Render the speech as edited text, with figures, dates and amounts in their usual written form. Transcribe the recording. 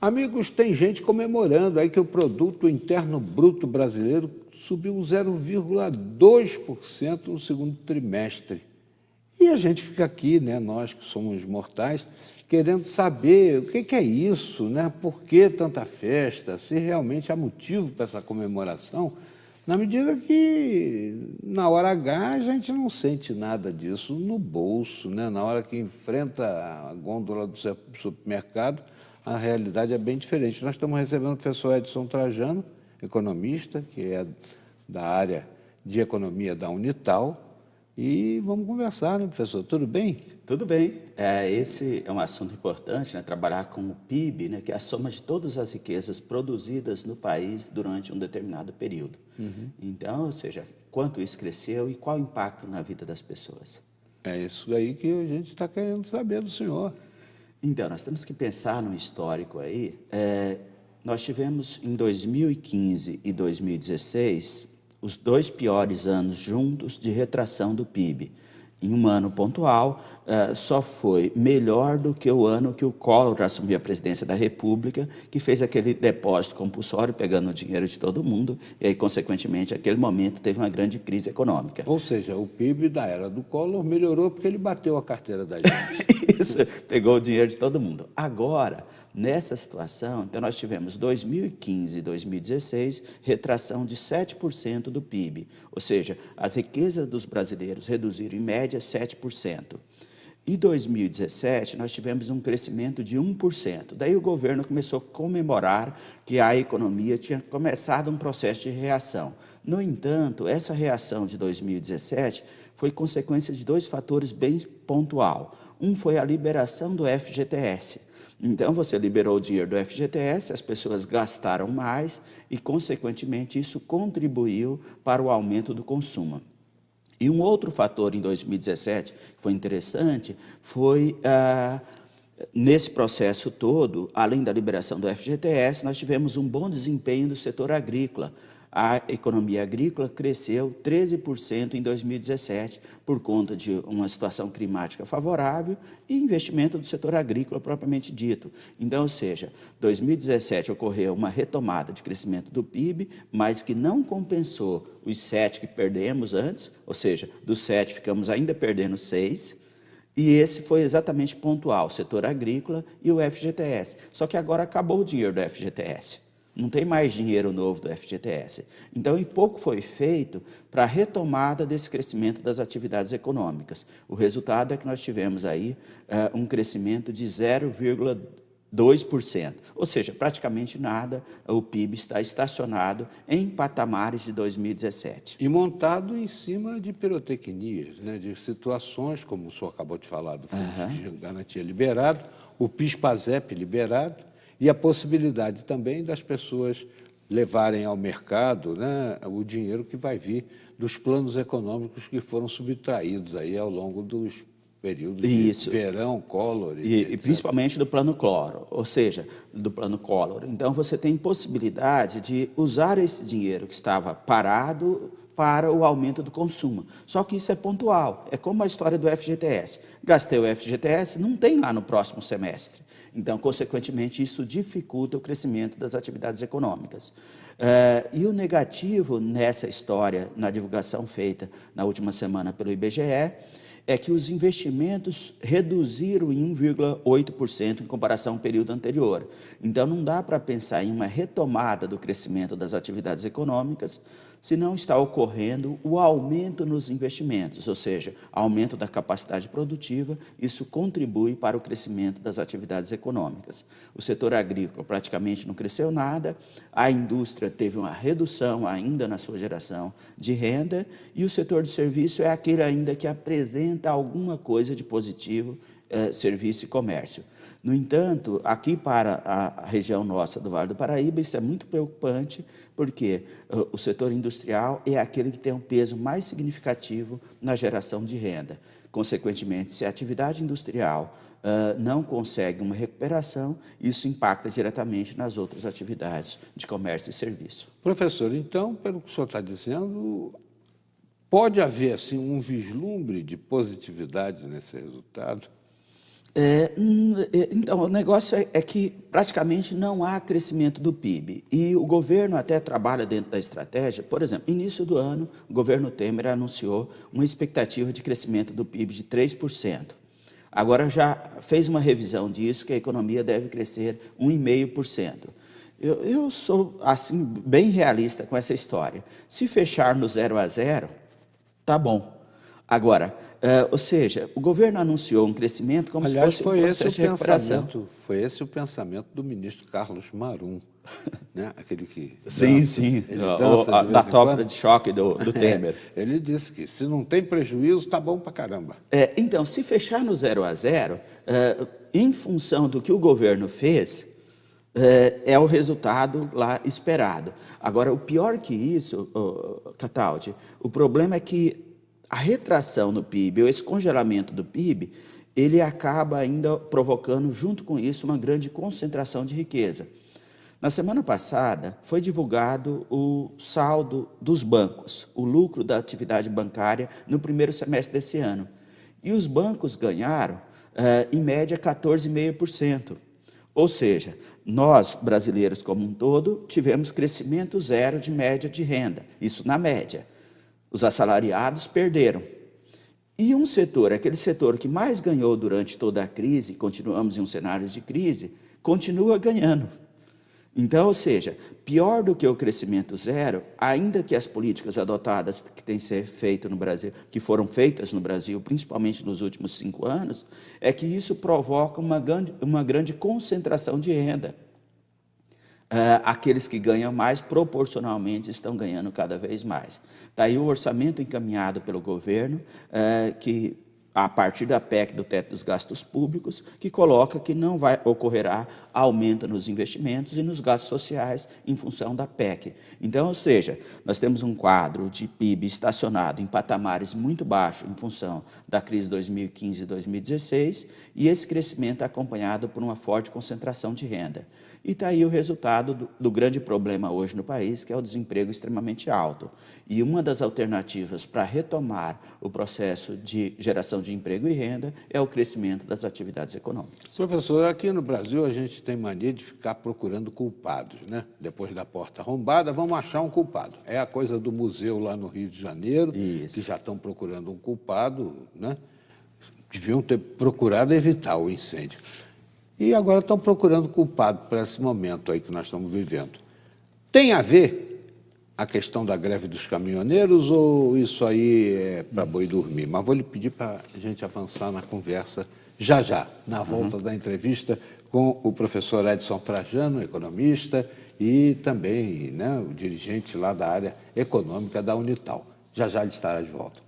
Amigos, tem gente comemorando aí que o produto interno bruto brasileiro subiu 0,2% no segundo trimestre. E a gente fica aqui, né, nós que somos mortais, querendo saber o que é isso, né? Por que tanta festa? Se realmente há motivo para essa comemoração, na medida que, na hora H, a gente não sente nada disso no bolso, né? Na hora que enfrenta a gôndola do supermercado, a realidade é bem diferente. Nós estamos recebendo o professor Edson Trajano, economista, que é da área de economia da Unital, e vamos conversar, né, professor? Tudo bem? Tudo bem. Esse é um assunto importante, né? Trabalhar com o PIB, né? Que é a soma de todas as riquezas produzidas no país durante um determinado período. Então, ou seja, quanto isso cresceu e qual o impacto na vida das pessoas. É isso aí que a gente está querendo saber do senhor. Então, nós temos que pensar num histórico aí. Nós tivemos em 2015 e 2016 os dois piores anos juntos de retração do PIB. Em um ano pontual, só foi melhor do que o ano que o Collor assumiu a presidência da República, que fez aquele depósito compulsório, pegando o dinheiro de todo mundo, e aí, consequentemente, naquele momento, teve uma grande crise econômica. Ou seja, o PIB da era do Collor melhorou porque ele bateu a carteira da gente. Isso, pegou o dinheiro de todo mundo. Agora, nessa situação, então nós tivemos 2015 e 2016, retração de 7% do PIB, ou seja, as riquezas dos brasileiros reduziram em média 7%. Em 2017, nós tivemos um crescimento de 1%. Daí o governo começou a comemorar que a economia tinha começado um processo de reação. No entanto, essa reação de 2017 foi consequência de dois fatores bem pontual. Um foi a liberação do FGTS. Então, você liberou o dinheiro do FGTS, as pessoas gastaram mais e, consequentemente, isso contribuiu para o aumento do consumo. E um outro fator em 2017 que foi interessante foi, nesse processo todo, além da liberação do FGTS, nós tivemos um bom desempenho do setor agrícola. A economia agrícola cresceu 13% em 2017 por conta de uma situação climática favorável e investimento do setor agrícola propriamente dito. Então, ou seja, 2017 ocorreu uma retomada de crescimento do PIB, mas que não compensou os 7 que perdemos antes, ou seja, dos 7 ficamos ainda perdendo 6, e esse foi exatamente pontual, o setor agrícola e o FGTS. Só que agora acabou o dinheiro do FGTS. Não tem mais dinheiro novo do FGTS. Então, e pouco foi feito para a retomada desse crescimento das atividades econômicas. O resultado é que nós tivemos aí um crescimento de 0,2%. Ou seja, praticamente nada, o PIB está estacionado em patamares de 2017. E montado em cima de pirotecnias, né, de situações, como o senhor acabou de falar, do Fundo de Garantia liberado, o PIS/PASEP liberado, e a possibilidade também das pessoas levarem ao mercado, né, o dinheiro que vai vir dos planos econômicos que foram subtraídos aí ao longo dos períodos de verão, Collor e principalmente do plano Collor, ou seja, do plano Collor. Então, você tem possibilidade de usar esse dinheiro que estava parado para o aumento do consumo. Só que isso é pontual, é como a história do FGTS. Gastei o FGTS, não tem lá no próximo semestre. Então, consequentemente, isso dificulta o crescimento das atividades econômicas. E o negativo nessa história, na divulgação feita na última semana pelo IBGE, é que os investimentos reduziram em 1,8% em comparação ao período anterior. Então, não dá para pensar em uma retomada do crescimento das atividades econômicas se não está ocorrendo o aumento nos investimentos, ou seja, aumento da capacidade produtiva. Isso contribui para o crescimento das atividades econômicas. O setor agrícola praticamente não cresceu nada, a indústria teve uma redução ainda na sua geração de renda, e o setor de serviço é aquele ainda que apresenta alguma coisa de positivo, serviço e comércio. No entanto, aqui para a região nossa do Vale do Paraíba, isso é muito preocupante, porque o setor industrial é aquele que tem um peso mais significativo na geração de renda. Consequentemente, se a atividade industrial não consegue uma recuperação, isso impacta diretamente nas outras atividades de comércio e serviço. Professor, então, pelo que o senhor está dizendo, pode haver assim, um vislumbre de positividade nesse resultado? Então, o negócio é que praticamente não há crescimento do PIB. E o governo até trabalha dentro da estratégia. Por exemplo, início do ano, o governo Temer anunciou uma expectativa de crescimento do PIB de 3%. Agora já fez uma revisão disso, que a economia deve crescer 1,5%. Eu sou, assim, bem realista com essa história. Se fechar no 0 a 0, tá bom. Agora, ou seja, o governo anunciou um crescimento como Aliás, se fosse um processo de recuperação. foi esse o pensamento do ministro Carlos Marum, né? Aquele que Sim, dança, sim, ele dança de vez da em tropa quando. de choque do Temer. Ele disse que se não tem prejuízo, tá bom pra caramba. Então, se fechar no 0 a 0, em função do que o governo fez, é o resultado lá esperado. Agora, o pior que isso, Cataldi, o problema é que a retração no PIB, ou esse congelamento do PIB, ele acaba ainda provocando, junto com isso, uma grande concentração de riqueza. Na semana passada, foi divulgado o saldo dos bancos, o lucro da atividade bancária no primeiro semestre desse ano. E os bancos ganharam, em média, 14,5%. Ou seja, nós, brasileiros como um todo, tivemos crescimento zero de média de renda, isso na média. Os assalariados perderam. E um setor, aquele setor que mais ganhou durante toda a crise, continuamos em um cenário de crise, continua ganhando. Então, ou seja, pior do que o crescimento zero, ainda que as políticas adotadas que têm sido feitas no Brasil, que foram feitas no Brasil, principalmente nos últimos 5 anos, é que isso provoca uma grande concentração de renda. Aqueles que ganham mais, proporcionalmente, estão ganhando cada vez mais. Está aí o orçamento encaminhado pelo governo, que, a partir da PEC, do teto dos gastos públicos, que coloca que não ocorrerá aumento nos investimentos e nos gastos sociais em função da PEC. Então, ou seja, nós temos um quadro de PIB estacionado em patamares muito baixos em função da crise de 2015 e 2016, e esse crescimento é acompanhado por uma forte concentração de renda. E está aí o resultado do grande problema hoje no país, que é o desemprego extremamente alto. E uma das alternativas para retomar o processo de geração de emprego e renda é o crescimento das atividades econômicas. Professor, aqui no Brasil a gente tem mania de ficar procurando culpados, né? Depois da porta arrombada, vamos achar um culpado. É a coisa do museu lá no Rio de Janeiro, Isso. que já estão procurando um culpado, né? Deviam ter procurado evitar o incêndio. E agora estão procurando culpado para esse momento aí que nós estamos vivendo. Tem a ver a questão da greve dos caminhoneiros ou isso aí é para boi dormir? Mas vou lhe pedir para a gente avançar na conversa já, na volta da entrevista com o professor Edson Trajano, economista, e também, né, o dirigente lá da área econômica da Unital. Já ele estará de volta.